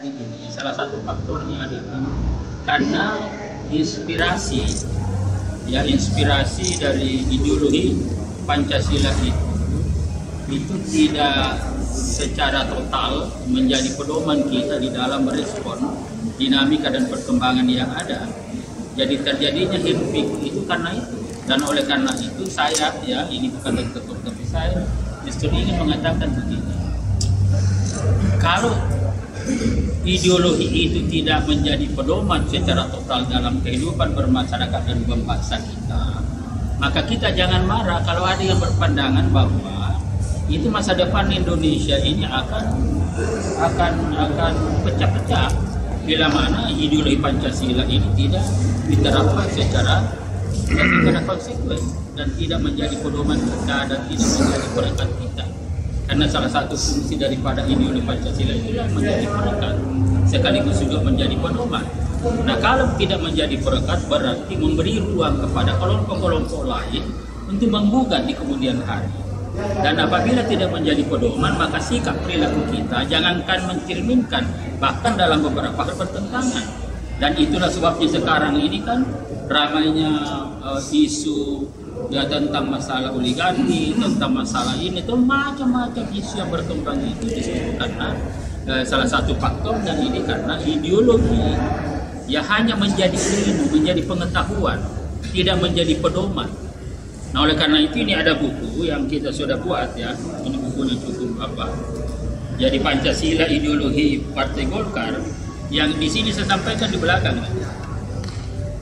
seperti ini, salah satu faktornya adalah karena inspirasi dari ideologi Pancasila itu tidak secara total menjadi pedoman kita di dalam merespon dinamika dan perkembangan yang ada. Jadi terjadinya hiruk-pikuk itu karena itu, dan oleh karena itu saya ini bukan ketua, tapi saya justru ingin mengatakan begini: kalau ideologi itu tidak menjadi pedoman secara total dalam kehidupan bermasyarakat dan berbangsa kita, maka kita jangan marah kalau ada yang berpandangan bahwa itu masa depan Indonesia ini akan pecah-pecah bila mana ideologi Pancasila ini tidak diterapkan secara konsekuen dan tidak menjadi pedoman kita dan tidak menjadi perekat kita. Karena salah satu fungsi daripada ideologi Pancasila itulah menjadi perekat sekaligus juga menjadi pedoman. Nah, kalau tidak menjadi perekat berarti memberi ruang kepada kelompok-kelompok lain untuk menggugat di kemudian hari. Dan apabila tidak menjadi pedoman, maka sikap perilaku kita jangankan mencerminkan, bahkan dalam beberapa hal bertentangan. Dan itulah sebabnya sekarang ini kan ramainya isu tentang masalah oligarki, tentang masalah ini, itu macam-macam isu yang berkembang itu disebut karena salah satu faktornya ini karena ideologi ya hanya menjadi ilmu, menjadi pengetahuan, tidak menjadi pedoman. Nah, oleh karena itu ini ada buku yang kita sudah buat ya. Ini bukunya cukup apa? Jadi Pancasila Ideologi Partai Golkar, yang di sini saya sampaikan di belakang.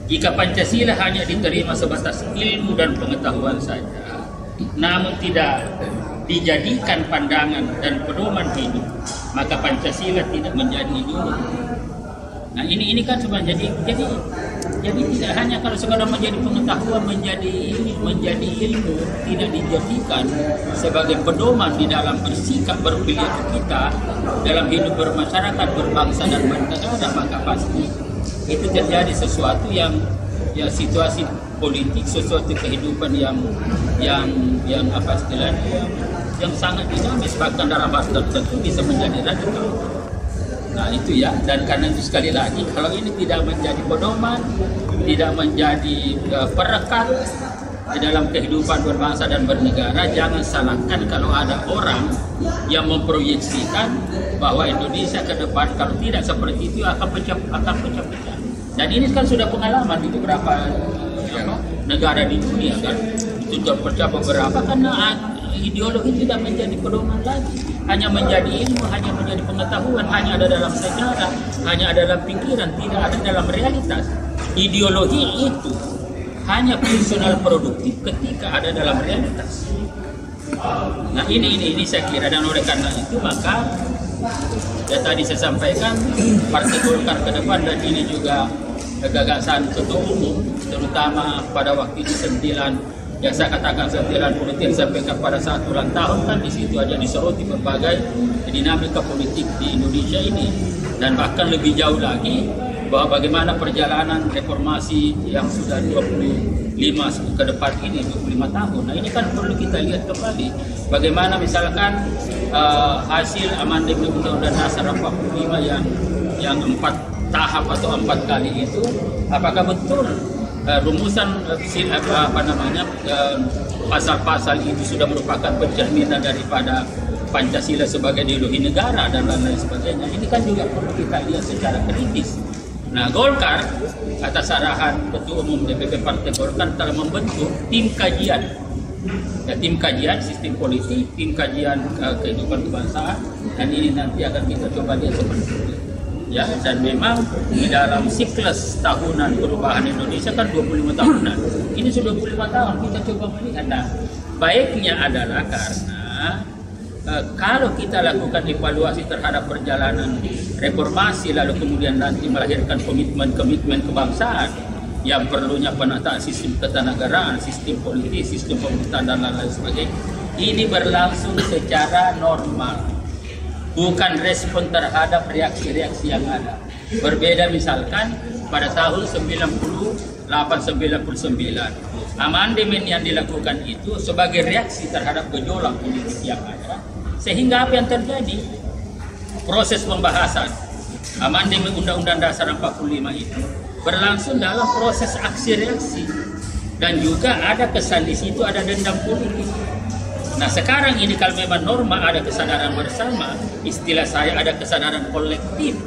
Jika Pancasila hanya diterima sebatas ilmu dan pengetahuan saja, namun tidak dijadikan pandangan dan pedoman hidup, maka Pancasila tidak menjadi ideologi. Nah, ini kan cuma jadi tidak hanya kalau sekadar menjadi pengetahuan, menjadi ilmu, tidak dijadikan sebagai pedoman di dalam bersikap berperilaku kita dalam hidup bermasyarakat, berbangsa dan bernegara, maka pasti itu terjadi sesuatu yang situasi politik, sesuatu kehidupan yang apa istilahnya yang sangat dinamis, bahkan dalam hal tertentu bisa menjadi radikal. Nah itu ya, dan karena itu sekali lagi kalau ini tidak menjadi pedoman, tidak menjadi perekat di dalam kehidupan berbangsa dan bernegara, jangan salahkan kalau ada orang yang memproyeksikan bahwa Indonesia ke depan kalau tidak seperti itu akan pecah-pecah. Dan ini kan sudah pengalaman di beberapa negara di dunia kan, itu sudah pecah beberapa karena ideologi tidak menjadi pedoman lagi, hanya menjadi ilmu, hanya menjadi pengetahuan, hanya ada dalam sejarah, hanya ada dalam pikiran, tidak ada dalam realitas. Ideologi itu hanya fungsional produktif ketika ada dalam realitas. Nah ini saya kira, dan oleh karena itu maka ya tadi saya sampaikan Partai Golkar ke depan, dan ini juga gagasan ketua umum, terutama pada waktu itu yang saya katakan 90 sampai pada saat ulang tahun kan di situ aja disoroti berbagai dinamika politik di Indonesia ini, dan bahkan lebih jauh lagi bahwa bagaimana perjalanan reformasi yang sudah 25 ke depan ini 25 tahun. Nah ini kan perlu kita lihat kembali bagaimana misalkan hasil amandemen Undang-Undang Dasar 45 yang 4 tahap atau 4 kali itu, apakah betul rumusan pasal-pasal itu sudah merupakan pencerminan daripada Pancasila sebagai ideologi negara dan lain-lain sebagainya. Ini kan juga perlu kita lihat secara kritis. Nah, Golkar atas arahan Ketua Umum DPP Partai Golkar telah membentuk tim kajian, tim kajian sistem politik, tim kajian kehidupan kebangsaan, dan ini nanti akan kita coba lihat seperti itu. Ya, dan memang di dalam siklus tahunan perubahan Indonesia kan 25 tahunan. Ini sudah 25 tahun, kita coba melihat. Nah, baiknya adalah karena kalau kita lakukan evaluasi terhadap perjalanan reformasi, lalu kemudian nanti melahirkan komitmen kebangsaan yang perlunya penataan sistem ketatanegaraan, sistem politik, sistem pemerintahan dan lain-lain sebagainya, ini berlangsung secara normal. Bukan respon terhadap reaksi-reaksi yang ada. Berbeda misalkan pada tahun 98-99, amandemen yang dilakukan itu sebagai reaksi terhadap gejolak politik yang ada. Sehingga apa yang terjadi? Proses pembahasan amandemen Undang-Undang Dasar 45 itu berlangsung dalam proses aksi reaksi, dan juga ada kesan di situ ada dendam politik. Nah sekarang ini kalau memang norma ada kesadaran bersama, istilah saya ada kesadaran kolektif.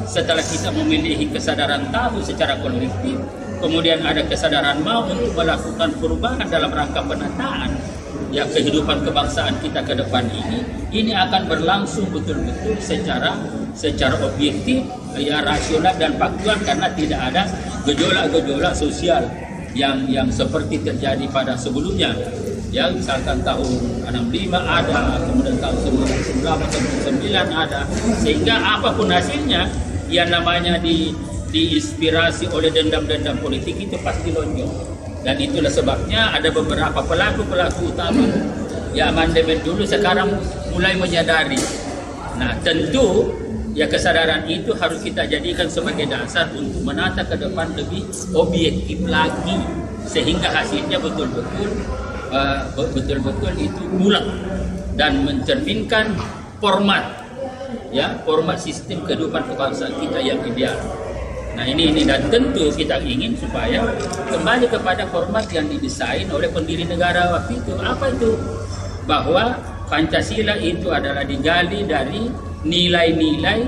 Setelah kita memiliki kesadaran tahu secara kolektif, kemudian ada kesadaran mau untuk melakukan perubahan dalam rangka penataan ya kehidupan kebangsaan kita ke depan ini akan berlangsung betul-betul secara objektif, ya rasional dan faktual, karena tidak ada gejolak-gejolak sosial yang seperti terjadi pada sebelumnya. Ya, misalkan tahun 65 ada, kemudian tahun 1999 ada, sehingga apapun hasilnya yang namanya diinspirasi oleh dendam-dendam politik itu pasti lonjong. Dan itulah sebabnya ada beberapa pelaku utama ya amandemen dulu sekarang mulai menyadari. Nah tentu ya kesadaran itu harus kita jadikan sebagai dasar untuk menata ke depan lebih objektif lagi, sehingga hasilnya betul-betul itu bulat dan mencerminkan format sistem kehidupan kebangsaan kita yang ideal. Nah ini dan tentu kita ingin supaya kembali kepada format yang didesain oleh pendiri negara waktu itu. Apa itu? Bahwa Pancasila itu adalah digali dari nilai-nilai